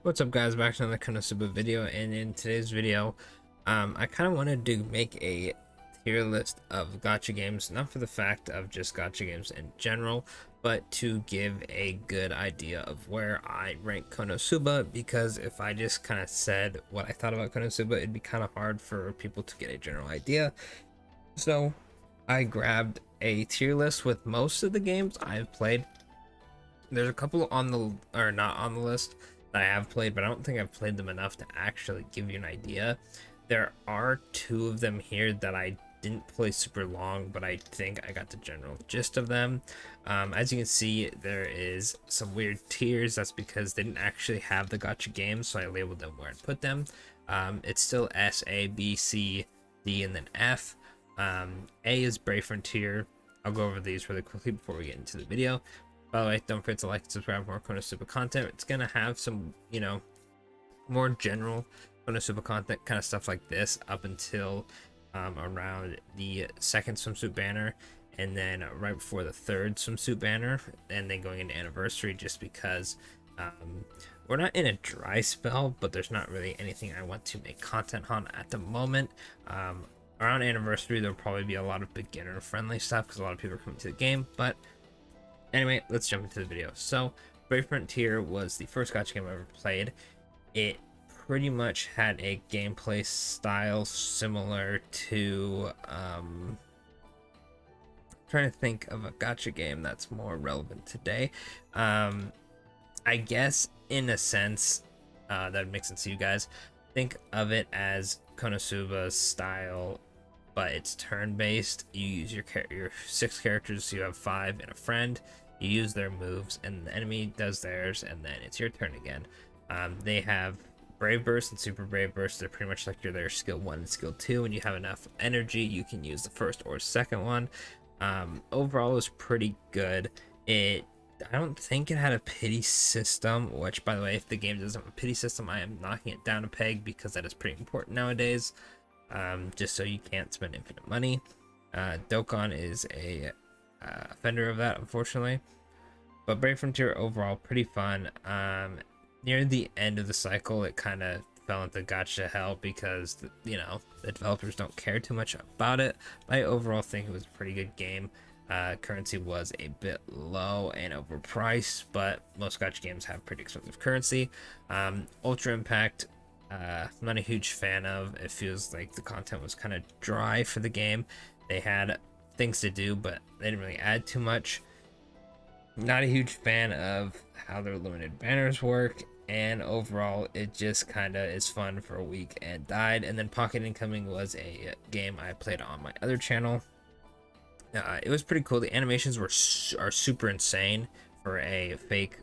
What's up, guys? Back to another Konosuba video, and in today's video I kind of wanted to make a tier list of gacha games, not for the fact of just gacha games in general, but to give a good idea of where I rank Konosuba, because if I just kind of said what I thought about Konosuba, it'd be kind of hard for people to get a general idea. So I grabbed a tier list with most of the games I've played. There's a couple on the, or not on the list, that I have played, but I don't think I've played them enough to actually give you an idea. There are two of them here that I didn't play super long, but I think I got the general gist of them. As you can see, there is some weird tiers. That's because they didn't actually have the gacha games, so I labeled them where I put them. It's still S, A, B, C, D, and then F. A is Brave Frontier. I'll go over these really quickly before we get into the video. By the way, don't forget to like and subscribe for more Konosuba content. It's gonna have some, more general Konosuba content, kind of stuff like this, up until around the second swimsuit banner, and then right before the third swimsuit banner, and then going into anniversary, just because we're not in a dry spell, but there's not really anything I want to make content on at the moment. Around anniversary, there'll probably be a lot of beginner friendly stuff because a lot of people are coming to the game, but anyway, let's jump into the video. So, Brave Frontier was the first gacha game I ever played. It pretty much had a gameplay style similar to, trying to think of a gacha game that's more relevant today. I guess, in a sense, that would make sense to you guys. Think of it as Konosuba's style, but it's turn-based. You use your 6 characters, so you have 5 and a friend. You use their moves, and the enemy does theirs, and then it's your turn again. They have Brave Burst and Super Brave Burst. They're pretty much like their skill 1 and skill 2. When you have enough energy, you can use the first or second one. Overall, it was pretty good. I don't think it had a pity system, which, by the way, if the game doesn't have a pity system, I am knocking it down a peg, because that is pretty important nowadays. Just so you can't spend infinite money. Dokkan is a offender of that, unfortunately. But Brave Frontier overall pretty fun. Near the end of the cycle, it kind of fell into gacha hell because the developers don't care too much about it. I overall think it was a pretty good game. Currency was a bit low and overpriced, but most gacha games have pretty expensive currency. Ultra Impact, I'm not a huge fan of. It feels like the content was kind of dry for the game. They had things to do, but they didn't really add too much. Not a huge fan of how their limited banners work, and overall it just kind of is fun for a week and died. And then Pocket Incoming was a game I played on my other channel. It was pretty cool. The animations are super insane for a fake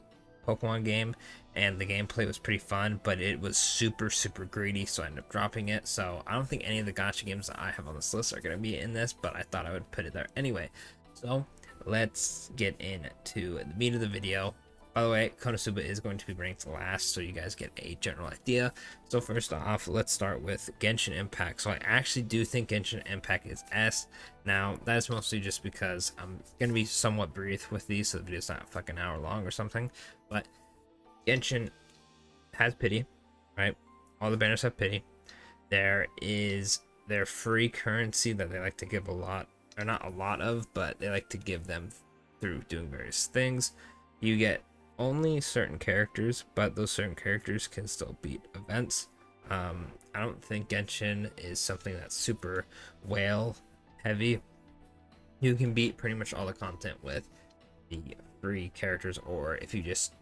Pokemon game, and the gameplay was pretty fun, but it was super greedy, so I ended up dropping it. So I don't think any of the gacha games that I have on this list are going to be in this, but I thought I would put it there anyway. So let's get into the meat of the video. By the way, Konosuba is going to be ranked last, so you guys get a general idea. So first off, let's start with Genshin Impact. So I actually do think Genshin Impact is S. Now, that's mostly just because I'm going to be somewhat brief with these, so the video's not a fucking hour long or something. But Genshin has pity, right? All the banners have pity. There is their free currency that they like to give a lot, or not a lot of, but they like to give them through doing various things. You get only certain characters, but those certain characters can still beat events. I don't think Genshin is something that's super whale heavy. You can beat pretty much all the content with the free characters, or if you just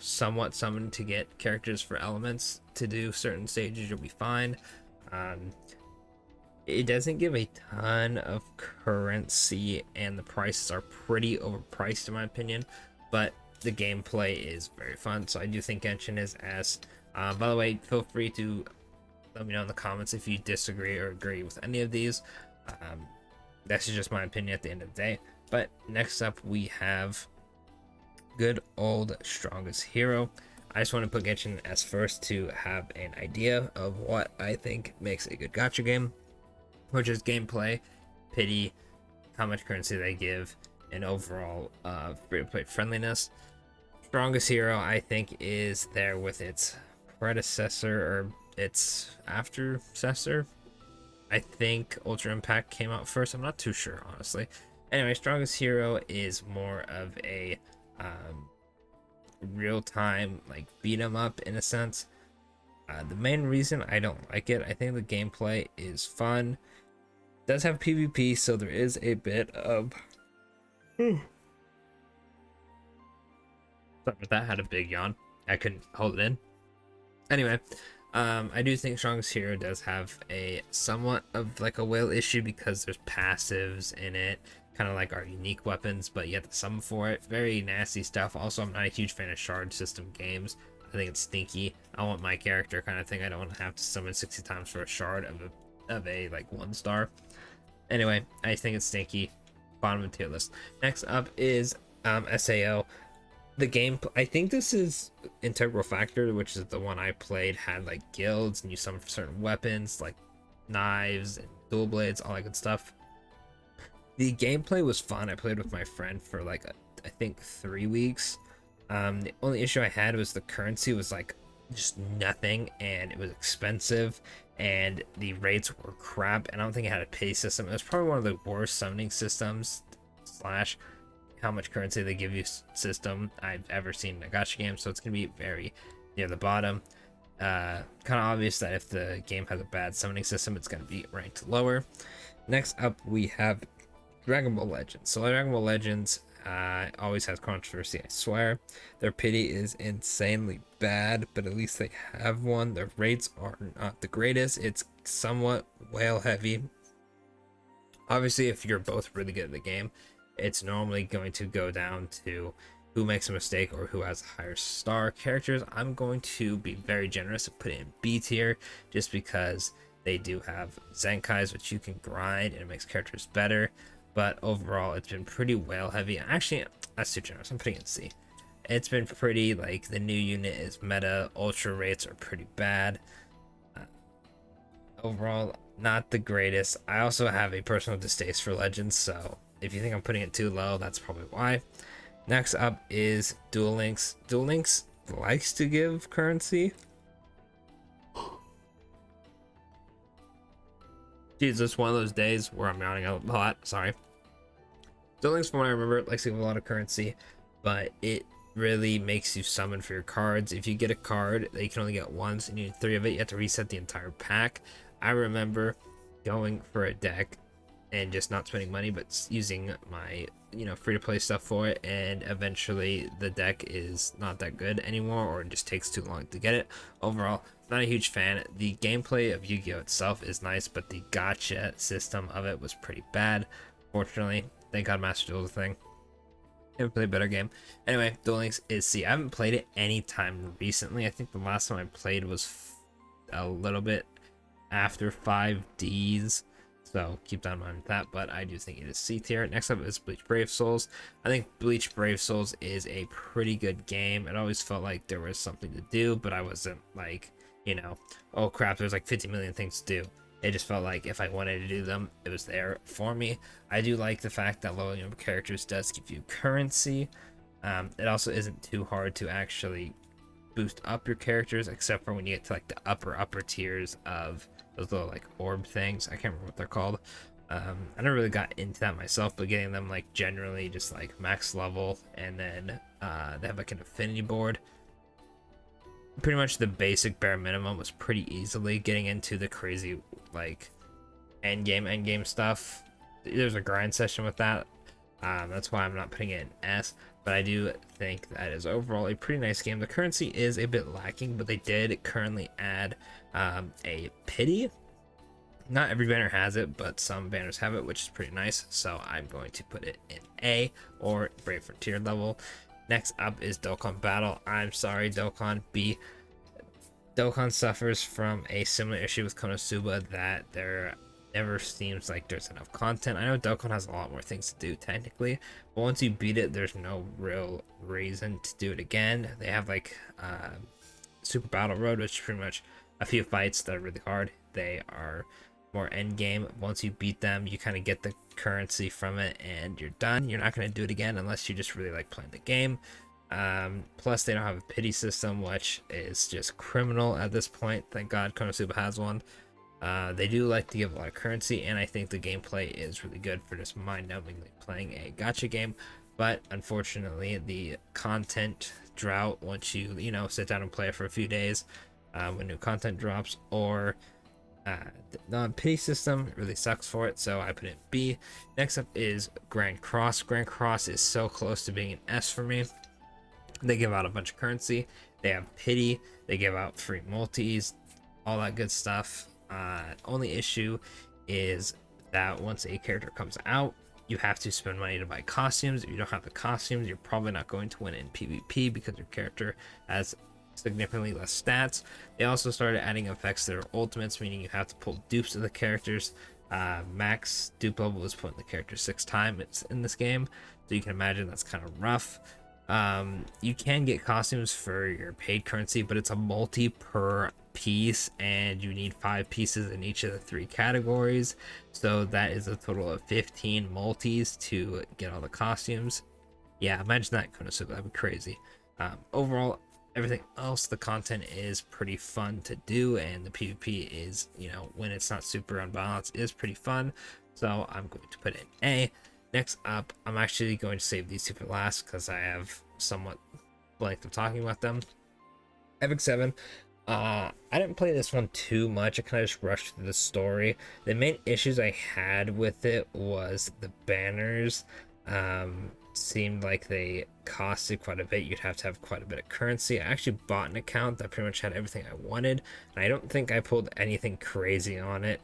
somewhat summon to get characters for elements to do certain stages, you'll be fine. It doesn't give a ton of currency, and the prices are pretty overpriced in my opinion, but the gameplay is very fun, so I do think Genshin is S. By the way, feel free to let me know in the comments if you disagree or agree with any of these. That's just my opinion at the end of the day. But next up, we have good old Strongest Hero. I just want to put Genshin as first to have an idea of what I think makes a good gacha game, which is gameplay, pity, how much currency they give, and overall free-to-play friendliness. Strongest Hero, I think, is there with its predecessor or its aftersuccessor. I think Ultra Impact came out first. I'm not too sure, honestly. Anyway, Strongest Hero is more of a real-time like beat 'em up in a sense. The main reason I don't like it, I think the gameplay is fun. It does have PvP, so there is a bit of sorry about that. Had a big yawn. I couldn't hold it in. Anyway, I do think Strongest Hero does have a somewhat of like a whale issue because there's passives in it, kind of like our unique weapons, but you have to summon for it. Very nasty stuff. Also, I'm not a huge fan of shard system games. I think it's stinky. I want my character kind of thing. I don't want to have to summon 60 times for a shard of a like 1-star. Anyway, I think it's stinky. Bottom of the tier list. Next up is SAO. The game, I think this is Integral Factor, which is the one I played, had like guilds and you summon for certain weapons like knives and dual blades, all that good stuff. The gameplay was fun. I played with my friend for like I think 3 weeks. The only issue I had was the currency was like just nothing, and it was expensive, and the rates were crap, and I don't think it had a pay system. It was probably one of the worst summoning systems slash how much currency they give you system I've ever seen in a gacha game, so it's gonna be very near the bottom. Kind of obvious that if the game has a bad summoning system, it's gonna be ranked lower. Next up, we have Dragon Ball Legends. So Dragon Ball Legends always has controversy, I swear. Their pity is insanely bad, but at least they have one. Their rates are not the greatest. It's somewhat whale heavy. Obviously, if you're both really good at the game, it's normally going to go down to who makes a mistake or who has higher star characters. I'm going to be very generous and put it in B tier just because they do have Zenkais, which you can grind and it makes characters better. But overall, it's been pretty whale heavy. Actually, that's too generous. I'm putting it in C. It's been pretty, like, the new unit is meta. Ultra rates are pretty bad. Overall, not the greatest. I also have a personal distaste for Legends, so if you think I'm putting it too low, that's probably why. Next up is Duel Links. Duel Links likes to give currency. Jeez, it's one of those days where I'm yawning a lot. Sorry. Duel Links, from what I remember, likes to give a lot of currency, but it really makes you summon for your cards. If you get a card that you can only get once and you need 3 of it, you have to reset the entire pack. I remember going for a deck and just not spending money, but using my free-to-play stuff for it, and eventually the deck is not that good anymore, or it just takes too long to get it. Overall, not a huge fan. The gameplay of Yu-Gi-Oh itself is nice, but the gacha system of it was pretty bad. Fortunately, thank God Master Duel is a thing. Never played a better game. Anyway, Duel Links is C. I haven't played it any time recently. I think the last time I played was a little bit after 5Ds. So keep that in mind with that, but I do think it is C tier. Next up is Bleach Brave Souls. I think Bleach Brave Souls is a pretty good game. It always felt like there was something to do, but I wasn't like, oh crap, there's like 50 million things to do. It just felt like if I wanted to do them, it was there for me. I do like the fact that leveling up characters does give you currency. It also isn't too hard to actually boost up your characters, except for when you get to like the upper tiers of those little like orb things. I can't remember what they're called. I never really got into that myself, but getting them like generally just like max level, and then they have like an affinity board. Pretty much the basic bare minimum was pretty easily. Getting into the crazy like end game stuff, there's a grind session with that. That's why I'm not putting it in S, but I do think that is overall a pretty nice game. The currency is a bit lacking, but they did currently add a pity. Not every banner has it, but some banners have it, which is pretty nice, so I'm going to put it in A, or Brave Frontier level. Next up is Dokkan Battle. I'm sorry, Dokkan B. Dokkan suffers from a similar issue with Konosuba, that there never seems like there's enough content. I know Dokkan has a lot more things to do technically, but once you beat it, there's no real reason to do it again. They have like Super Battle Road, which is pretty much a few fights that are really hard. They are more end game. Once you beat them, you kind of get the currency from it and you're done. You're not going to do it again unless you just really like playing the game. Plus, they don't have a pity system, which is just criminal at this point. Thank God Konosuba has one. They do like to give a lot of currency, and I think the gameplay is really good for just mind-numbingly playing a gacha game. But unfortunately, the content drought, once you know, sit down and play it for a few days, when new content drops, or the pity system really sucks for it, so I put it in B. Next up is Grand Cross. Grand Cross is so close to being an S for me. They give out a bunch of currency, they have pity, they give out free multis, all that good stuff. Only issue is that once a character comes out, you have to spend money to buy costumes. If you don't have the costumes, you're probably not going to win in PvP because your character has significantly less stats. They also started adding effects that are ultimates, meaning you have to pull dupes of the characters. Max dupe level is put in the character 6 times in this game, so you can imagine that's kind of rough. You can get costumes for your paid currency, but it's a multi per piece, and you need 5 pieces in each of the 3 categories, so that is a total of 15 multis to get all the costumes. Yeah, imagine that, Konosuba, that'd be crazy. Overall, everything else, the content is pretty fun to do, and the PvP is, you know, when it's not super unbalanced, is pretty fun, so I'm going to put it in A. Next up, I'm actually going to save these two for last because I have somewhat blanked of talking about them. Epic 7. I didn't play this one too much. I kind of just rushed through the story. The main issues I had with it was the banners. Seemed like they costed quite a bit. You'd have to have quite a bit of currency. I actually bought an account that pretty much had everything I wanted, and I don't think I pulled anything crazy on it,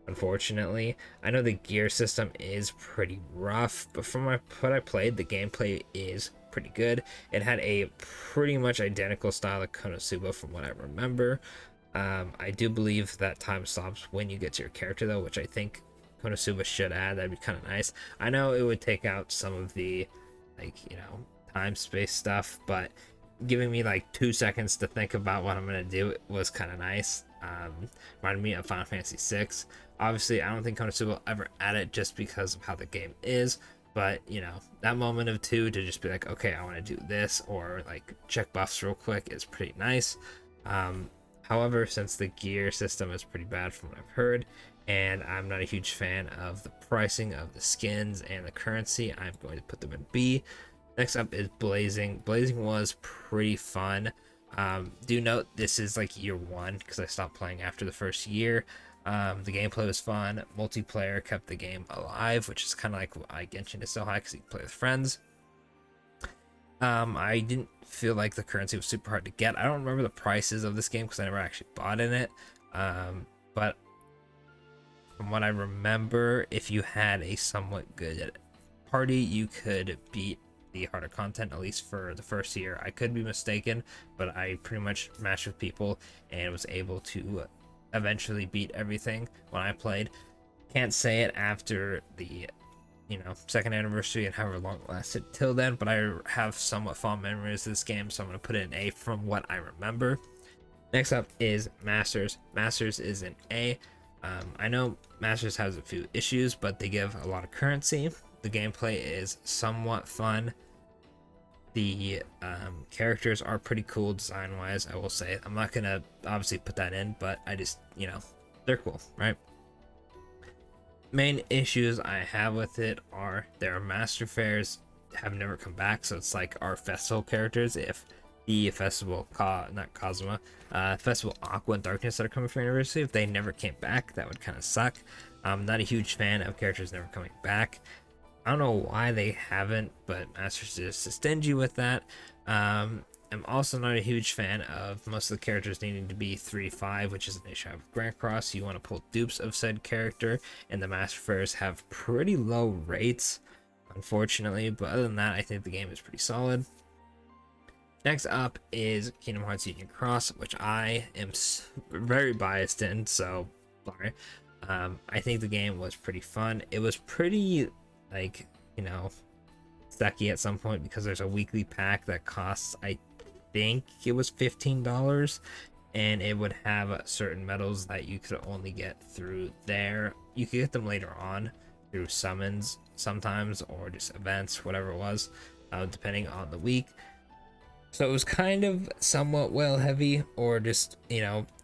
unfortunately. I know the gear system is pretty rough, but from what I played, the gameplay is pretty good. It had a pretty much identical style of Konosuba from what I remember. I do believe that time stops when you get to your character though, which I think Konosuba should add. That'd be kind of nice. I know it would take out some of the, like, you know, time space stuff, but giving me like 2 seconds to think about what I'm gonna do was kind of nice. Reminded me of Final Fantasy VI. Obviously, I don't think Konosuba will ever add it just because of how the game is, but you know, that moment of 2 to just be like, okay, I want to do this, or like check buffs real quick, is pretty nice. However, since the gear system is pretty bad from what I've heard, and I'm not a huge fan of the pricing of the skins and the currency, I'm going to put them in B. Next up is Blazing. Blazing was pretty fun. Do note this is like year 1 because I stopped playing after the first year. The gameplay was fun. Multiplayer kept the game alive, which is kind of like why Genshin is so high, because you can play with friends. I didn't feel like the currency was super hard to get. I don't remember the prices of this game because I never actually bought in it. But from what I remember, if you had a somewhat good party, you could beat the harder content, at least for the first year. I could be mistaken, but I pretty much matched with people and was able to eventually beat everything when I played. Can't say it after the, you know, 2nd anniversary and however long it lasted till then, but I have somewhat fond memories of this game, so I'm going to put it in A from what I remember. Next up is Masters. Masters is an A. I know Masters has a few issues, but they give a lot of currency. The gameplay is somewhat fun. The characters are pretty cool design wise, I will say. I'm not gonna obviously put that in, but I just, you know, they're cool, right? Main issues I have with it are their master fairs have never come back, so it's like our festival characters. If the festival not Cosma, festival Aqua and Darkness that are coming for anniversary, if they never came back, that would kind of suck. I'm not a huge fan of characters never coming back. I don't know why they haven't, but Masters is stingy with that. I'm also not a huge fan of most of the characters needing to be 3-5, which is an issue I have with Grand Cross. You want to pull dupes of said character, and the Master Fairs have pretty low rates, unfortunately. But other than that, I think the game is pretty solid. Next up is Kingdom Hearts Union Cross, which I am very biased in, so sorry. I think the game was pretty fun. It was pretty, like, you know, sucky at some point because there's a weekly pack that costs, I think it was $15, and it would have certain medals that you could only get through there. You could get them later on through summons sometimes, or just events, whatever it was, depending on the week. So it was kind of somewhat well heavy, or just,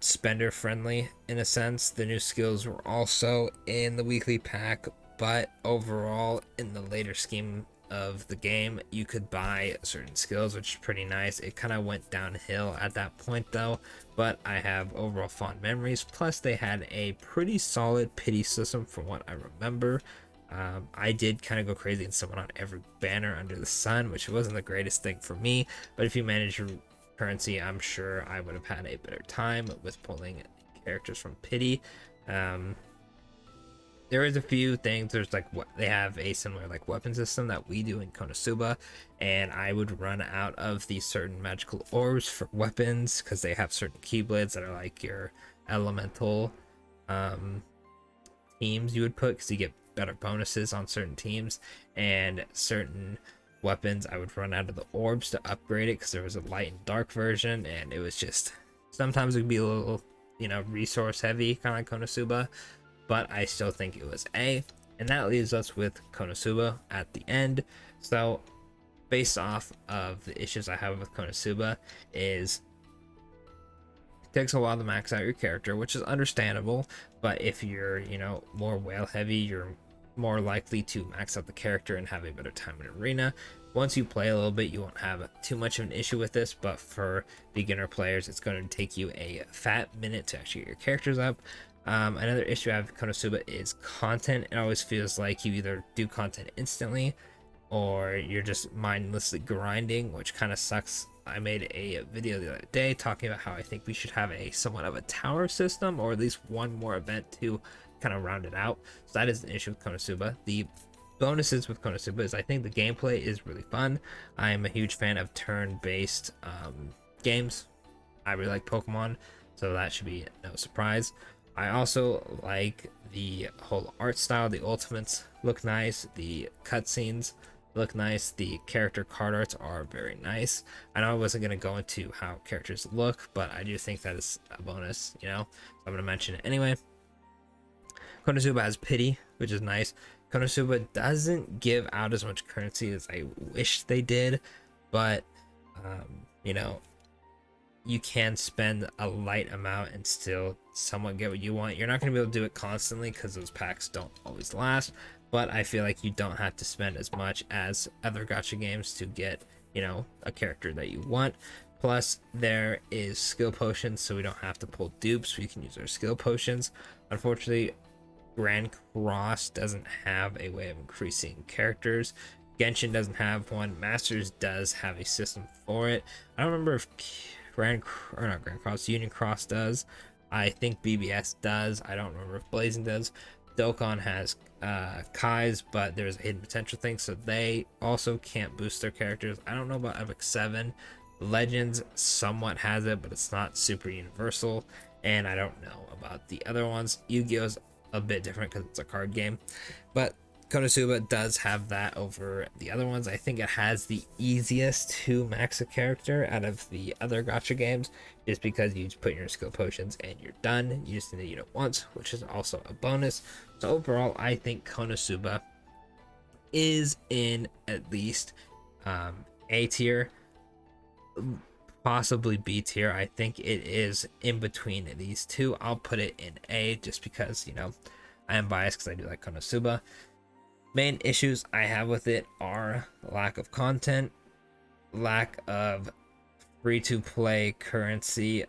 spender friendly in a sense. The new skills were also in the weekly pack, but overall, in the later scheme of the game, you could buy certain skills, which is pretty nice. It kind of went downhill at that point though, but I have overall fond memories. Plus, they had a pretty solid pity system from what I remember. I did kind of go crazy and summon on every banner under the sun, which wasn't the greatest thing for me. But if you manage your currency, I'm sure I would have had a better time with pulling characters from pity. There is a few things. There's like what they have a similar like weapon system that we do in Konosuba, and I would run out of these certain magical orbs for weapons because they have certain keyblades that are like your elemental teams you would put, because you get better bonuses on certain teams, and certain weapons I would run out of the orbs to upgrade it because there was a light and dark version, and it was just sometimes it would be a little resource heavy, kind of like Konosuba, but I still think it was A. And that leaves us with Konosuba at the end. So based off of the issues I have with Konosuba is it takes a while to max out your character, which is understandable, but if you're more whale heavy, you're more likely to max out the character and have a better time in arena. Once you play a little bit, you won't have too much of an issue with this, but for beginner players, it's going to take you a fat minute to actually get your characters up. Another issue I have with Konosuba is content. It always feels like you either do content instantly or you're just mindlessly grinding, which kind of sucks. I made a video the other day talking about how I think we should have a somewhat of a tower system, or at least one more event to kind of round it out. So that is an issue with Konosuba. The bonuses with Konosuba is I think the gameplay is really fun. I am a huge fan of turn-based games. I really like Pokemon, so that should be no surprise. I also like the whole art style. The ultimates look nice. The cutscenes look nice. The character card arts are very nice. I know I wasn't going to go into how characters look, but I do think that is a bonus, so I'm going to mention it anyway. Konosuba has pity, which is nice. Konosuba doesn't give out as much currency as I wish they did, but you can spend a light amount and still somewhat get what you want. You're not going to be able to do it constantly because those packs don't always last, but I feel like you don't have to spend as much as other gacha games to get a character that you want. Plus there is skill potions, so we don't have to pull dupes. We can use our skill potions. Unfortunately, Grand Cross doesn't have a way of increasing characters. Genshin doesn't have one. Masters does have a system for it. I don't remember if Union Cross does. I think BBS does. I don't remember if Blazing does. Dokkan has Kai's, but there's a hidden potential thing, so they also can't boost their characters. I don't know about Epic 7. Legends somewhat has it, but it's not super universal, and I don't know about the other ones. Yu-Gi-Oh's a bit different because it's a card game, but Konosuba does have that over the other ones. I think it has the easiest to max a character out of the other gacha games, just because you just put in your skill potions and you're done. You just need to use it once, which is also a bonus. So overall, I think Konosuba is in at least A tier, possibly B tier. I think it is in between these two. I'll put it in A just because I am biased because I do like Konosuba. Main issues I have with it are lack of content, lack of free-to-play currency,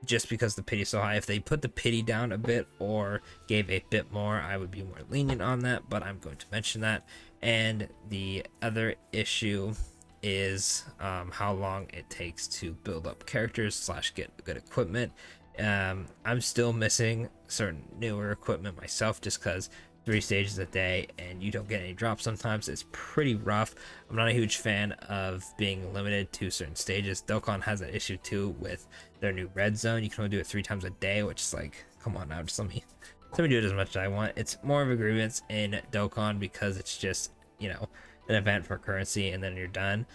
just because the pity is so high. If they put the pity down a bit or gave a bit more, I would be more lenient on that, but I'm going to mention that. And the other issue is how long it takes to build up characters / get good equipment. I'm still missing certain newer equipment myself, just because 3 stages a day and you don't get any drops sometimes. It's pretty rough. I'm not a huge fan of being limited to certain stages. Dokkan has an issue too with their new red zone. You can only do it 3 times a day, which is like, come on now, just let me do it as much as I want. It's more of a grievance in Dokkan because it's just an event for currency and then you're done.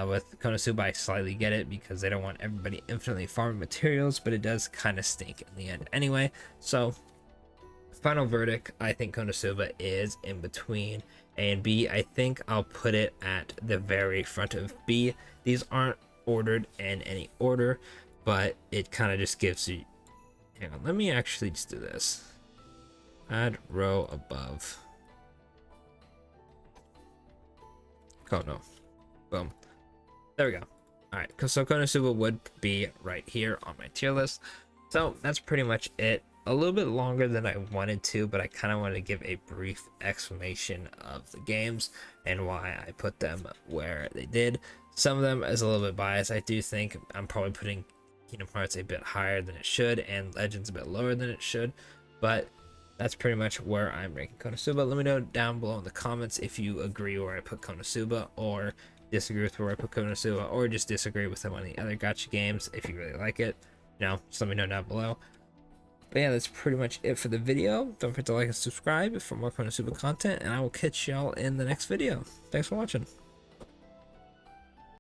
With Konosuba, I slightly get it because they don't want everybody infinitely farming materials, but it does kind of stink in the end anyway. So Final verdict, I think Konosuba is in between A and B. I think I'll put it at the very front of B. These aren't ordered in any order, but it kind of just gives you... Hang on, let me actually just do this. Add row above. Oh no. Boom. There we go. Alright, so Konosuba would be right here on my tier list. So that's pretty much it. A little bit longer than I wanted to, but I kind of wanted to give a brief explanation of the games and why I put them where they did. Some of them is a little bit biased. I do think I'm probably putting Kingdom Hearts a bit higher than it should and Legends a bit lower than it should, but that's pretty much where I'm ranking Konosuba. Let me know down below in the comments if you agree where I put Konosuba, or disagree with where I put Konosuba, or just disagree with some of the other gacha games if you really like it. Just let me know down below. But yeah, that's pretty much it for the video. Don't forget to like and subscribe for more Konosuba content, and I will catch y'all in the next video. Thanks for watching.